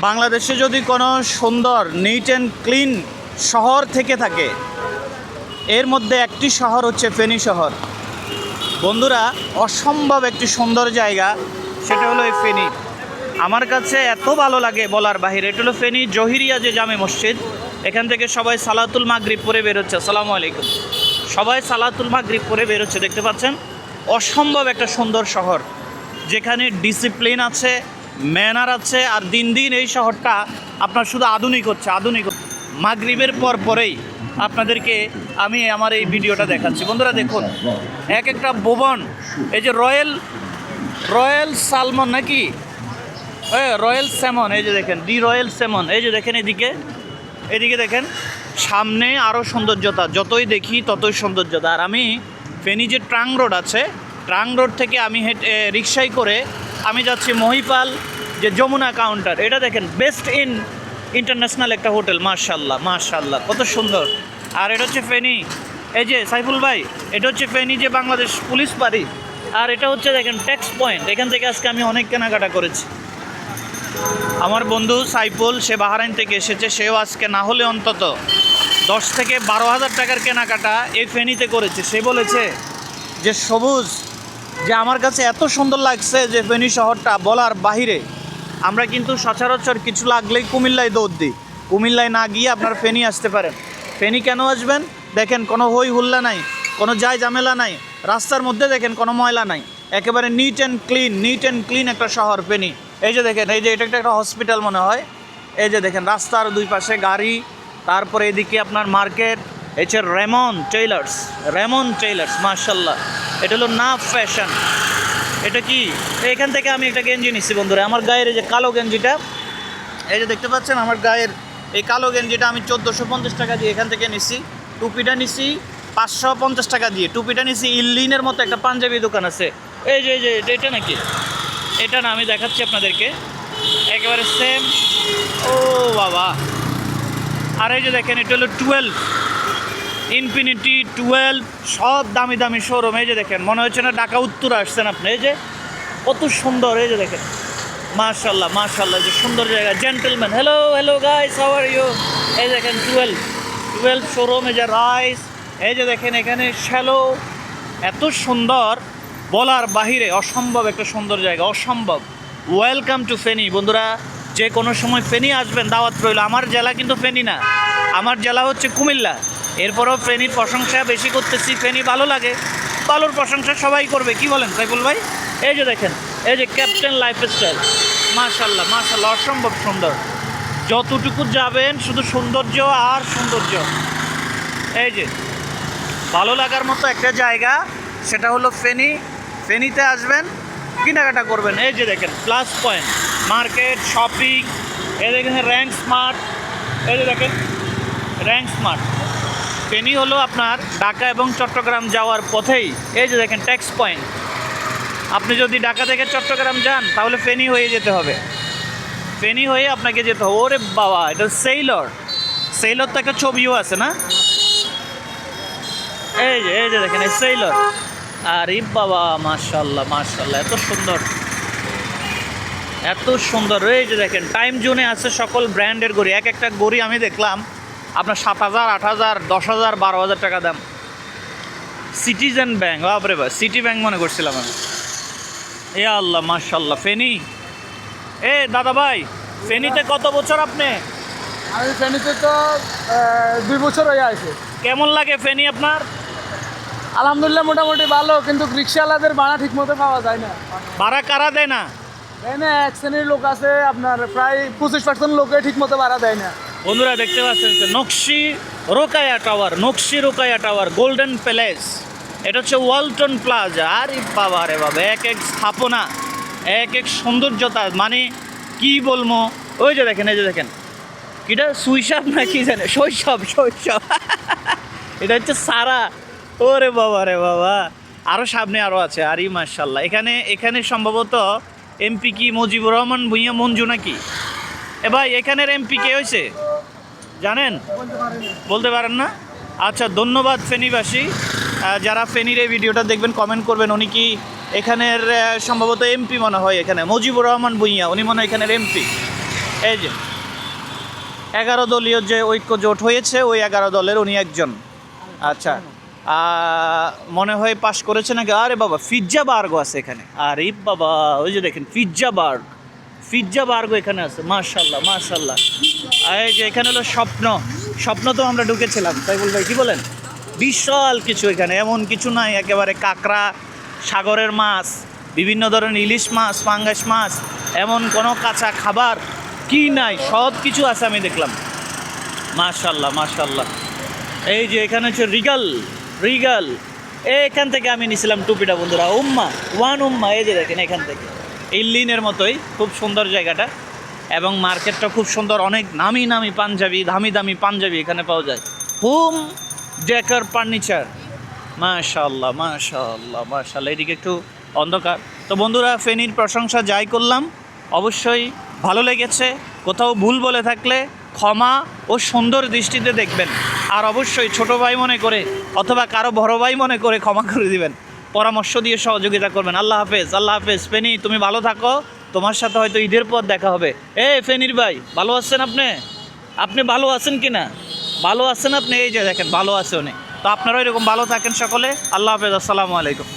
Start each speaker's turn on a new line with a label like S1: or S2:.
S1: বাংলাদেশে যদি কোনো সুন্দর নিট অ্যান্ড ক্লিন শহর থেকে থাকে, এর মধ্যে একটি শহর হচ্ছে ফেনী শহর। বন্ধুরা, অসম্ভব একটি সুন্দর জায়গা, সেটা হলো এই ফেনী। আমার কাছে এত ভালো লাগে বলার বাহিরে। এটা হলো ফেনী জহিরিয়া যে জামে মসজিদ, এখান থেকে সবাই সালাতুল মাগরিব পরে বেরোচ্ছে। আসসালামু আলাইকুম। সবাই সালাতুল মাগরিব পরে বেরোচ্ছে, দেখতে পাচ্ছেন। অসম্ভব একটা সুন্দর শহর, যেখানে ডিসিপ্লিন আছে, ম্যানার আছে। আর দিন দিন এই শহরটা আপনার শুধু আধুনিক হচ্ছে, আধুনিক। মাগরিবের পরেই আপনাদেরকে আমি আমার এই ভিডিওটা দেখাচ্ছি। বন্ধুরা দেখুন, এক একটা ভবন, এই যে রয়্যাল সালমন নাকি রয়্যাল স্যামন, এই যে দেখেন দি রয়্যাল স্যামন, এই যে দেখেন এদিকে দেখেন, সামনে আরও সৌন্দর্যতা, যতই দেখি ততই সৌন্দর্যতা। আর আমি ফেনী যে ট্রাং রোড আছে, ট্রাং রোড থেকে আমি রিক্সায় করে আমি যাচ্ছি মহিপাল যে যমুনা কাউন্টার। এটা দেখেন, বেস্ট ইন ইন্টারন্যাশনাল একটা হোটেল। মাশাল্লাহ মাশাল্লাহ, কত সুন্দর। আর এটা হচ্ছে ফেনী, এই যে সাইফুল ভাই, এটা হচ্ছে ফেনী যে বাংলাদেশ পুলিশ বাড়ি। আর এটা হচ্ছে দেখেন ট্যাক্স পয়েন্ট, এখান থেকে আজকে আমি অনেক কেনাকাটা করেছি। আমার বন্ধু সাইফুল, সে বাহরাইন থেকে এসেছে, সেও আজকে না হলে অন্তত 10 থেকে 12,000 টাকার কেনাকাটা এই ফেনীতে করেছে। সে বলেছে যে সবুজ, যে আমার কাছে এত সুন্দর লাগছে যে ফেনী শহরটা বলার বাহিরে। আমরা কিন্তু সচরাচর কিছু লাগলেই কুমিল্লায় দৌড় দিই। কুমিল্লায় না গিয়ে আপনার ফেনী আসতে পারেন। ফেনী কেন আসবেন? দেখেন, কোনো হই হুল্লা নাই, কোনো যায় ঝামেলা নাই, রাস্তার মধ্যে দেখেন কোনো ময়লা নাই, একেবারে নিট অ্যান্ড ক্লিন একটা শহর ফেনী। এই যে দেখেন, এই যে এটা একটা হসপিটাল মনে হয়। এই যে দেখেন, রাস্তার দুই পাশে গাড়ি, তারপরে এদিকে আপনার মার্কেট। হচ্ছে রেমন টেইলার্স, মার্শাল্লাহ। এটা হলো না ফ্যাশন। এটা কি, এখান থেকে আমি একটা গেঞ্জি নিচ্ছি বন্ধুরা। আমার গায়ের এই যে কালো গেঞ্জিটা, এই যে দেখতে পাচ্ছেন, আমার গায়ের এই কালো গেঞ্জিটা আমি 1450 টাকা দিয়ে এখান থেকে নিচ্ছি। টুপিটা নিচ্ছি 550 টাকা দিয়ে। টুপিটা নিচ্ছি ইল্লিনের মতো একটা পাঞ্জাবি দোকান আছে। এই যে এটা নাকি, এটা না, আমি দেখাচ্ছি আপনাদেরকে, একেবারে সেম। ও বাবা। আর এই যে দেখেন, এটা হলো 12 ইনফিনিটি 12, সব দামি দামি শোরুম। এই যে দেখেন, মনে হচ্ছে না ঢাকা উত্তর আসছেন আপনি। এই যে কত সুন্দর, এই যে দেখেন, মাশাল্লাহ মাশাল্লাহ, যে সুন্দর জায়গা। Gentleman, hello guys, how are you. এই দেখেন 12 শোরুম। এই যে রাইস, এই যে দেখেন এখানে শ্যালো, এত সুন্দর বলার বাহিরে। অসম্ভব একটা সুন্দর জায়গা, অসম্ভব। Welcome to Feni. বন্ধুরা, যে কোনো সময় ফেনী আসবেন, দাওয়াত রইল। আমার জেলা কিন্তু ফেনী না, আমার জেলা হচ্ছে কুমিল্লা। এরপরও ফেনীর প্রশংসা বেশি করতেছি। ফেনী ভালো লাগে, ভালোর প্রশংসা সবাই করবে, কি বলেন সাইফুল ভাই? এই যে দেখেন, এই যে ক্যাপ্টেন লাইফস্টাইল, মাশাল্লাহ মাশাল্লাহ, অসম্ভব সুন্দর। যতটুকু যাবেন শুধু সৌন্দর্য আর সৌন্দর্য। এই যে ভালো লাগার মতো একটা জায়গা, সেটা হলো ফেনী। ফেনীতে আসবেন, কেনাকাটা করবেন। এই যে দেখেন প্লাস পয়েন্ট, মার্কেট, শপিং। এই দেখেন র্যাঙ্ক স্মার্ট, এই যে দেখেন র্যাঙ্ক স্মার্ট। ফেনী হলো আপনার ঢাকা এবং চট্টগ্রাম যাওয়ার পথেই। এই যে দেখেন ট্যাক্স পয়েন্ট। আপনি যদি ঢাকা থেকে চট্টগ্রাম যান, তাহলে ফেনী হয়ে যেতে হবে, ফেনী হয়ে আপনাকে যেতে হবে। ওরে বাবা, এটা সেইলর তো একটা ছবিও আছে না? এই যে দেখেন এই সেইলর। আরে বাবা, মাশাল্লাহ মাশাল্লাহ, এত সুন্দর, এত সুন্দর। এই যে দেখেন টাইম জোনে আছে সকল ব্র্যান্ডের ঘড়ি। এক একটা ঘড়ি আমি দেখলাম আপনার 7,000, 8,000, 10,000, 12,000 টাকা দাম। সিটিজেন ব্যাংক, বাপরে বাপ, সিটি ব্যাংক মনে করছিলাম আমি। এ আল্লাহ, মাশাল্লাহ। ফেনী, এ দাদা ভাই, ফেনীতে কত বছর আপনি?
S2: আমি ফেনীতে তো 2 বছর হয়ে আছে।
S1: কেমন লাগে ফেনী আপনার?
S2: আলহামদুলিল্লাহ, মোটামুটি ভালো, কিন্তু রিক্সাওয়ালাদের ভাড়া ঠিক মতো পাওয়া যায় না।
S1: ভাড়া কারা দেয় না?
S2: দেয় না, এক শ্রেণীর লোক আছে, আপনার প্রায় 25% লোকে ঠিক মতো ভাড়া দেয় না।
S1: বন্ধুরা দেখতে পাচ্ছেন, নকশি রোকায়া টাওয়ার, গোল্ডেন প্যালেস। এটা হচ্ছে ওয়ালটন প্লাজা। আরে বাবা রে বাবা, এক এক স্থাপনা, এক এক সৌন্দর্যতা, মানে কি বলবো। ওই যে দেখেন, এই যে দেখেন, কিটা সুইসাব না কি জানে, শৈশব। এটা হচ্ছে সারা। ওরে বাবা রে বাবা, আরও সামনে আরও আছে। আরে মাশাল্লাহ, এখানে সম্ভবত এমপি কি মুজিবুর রহমান ভুঁইয়া মঞ্জু নাকি? এ ভাই, এখানের এমপি কে হয়েছে জানেন? বলতে পারেন না? আচ্ছা, ধন্যবাদ ফেনীবাসী, যারা ফেনীর এই ভিডিওটা দেখবেন, কমেন্ট করবেন। উনি কি এখানের সম্ভবত এমপি মনে হয়, এখানে মুজিবুর রহমান ভুঁইয়া, উনি মনে হয় এখানের এমপি। এই যে 11 দলীয় যে ঐক্য জোট হয়েছে ওই 11 দলের উনি একজন। আচ্ছা, মনে হয় পাশ করেছে নাকি? আরে বাবা, পিৎজা বার্গও আছে এখানে। আরে বাবা, ওই যে দেখেন পিৎজা বার্গও এখানে আছে। মাশাল্লাহ মাশাল্লাহ। এই যে এখানে হলো স্বপ্ন তো আমরা ঢুকেছিলাম, তাই ভাই কি বলেন? বিশাল কিছু এখানে, এমন কিছু নাই একেবারে কাঁকড়া, সাগরের মাছ, বিভিন্ন ধরনের ইলিশ মাছ, পাঙ্গাস মাছ, এমন কোনো কাঁচা খাবার কি নাই, সব কিছু আছে আমি দেখলাম। মাশাল্লাহ মাশাল্লাহ। এই যে এখানে হচ্ছে রিগাল, এখান থেকে আমি নিছিলাম টুপিটা বন্ধুরা। উম্মা, এই যে দেখেন এখান থেকে এই লিনের মতোই খুব সুন্দর জায়গাটা, এবং মার্কেটটা খুব সুন্দর। অনেক নামি পাঞ্জাবি, দামি পাঞ্জাবি এখানে পাওয়া যায়। Home decker furniture. মাশাল্লাহ। এদিকে একটু অন্ধকার। তো বন্ধুরা, ফেনীর প্রশংসা যাই করলাম, অবশ্যই ভালো লেগেছে। কোথাও ভুল বলে থাকলে ক্ষমা ও সুন্দর দৃষ্টিতে দেখবেন। আর অবশ্যই ছোট ভাই মনে করে অথবা কারো বড় ভাই মনে করে ক্ষমা করে দিবেন, পরামর্শ দিয়ে সহযোগিতা করবেন। আল্লাহ হাফেজ। ফেনী, তুমি ভালো থাকো। তোমার সাথে হয়তো ঈদের পর দেখা হবে। ফেনীর ভাই, ভালো আছেন আপনি ভালো আছেন কি না? ভালো আছেন আপনি? এই যে দেখেন ভালো আছে উনি। তো আপনারাও এরকম ভালো থাকেন সকলে। আল্লাহ হাফেজ, আসসালামু আলাইকুম।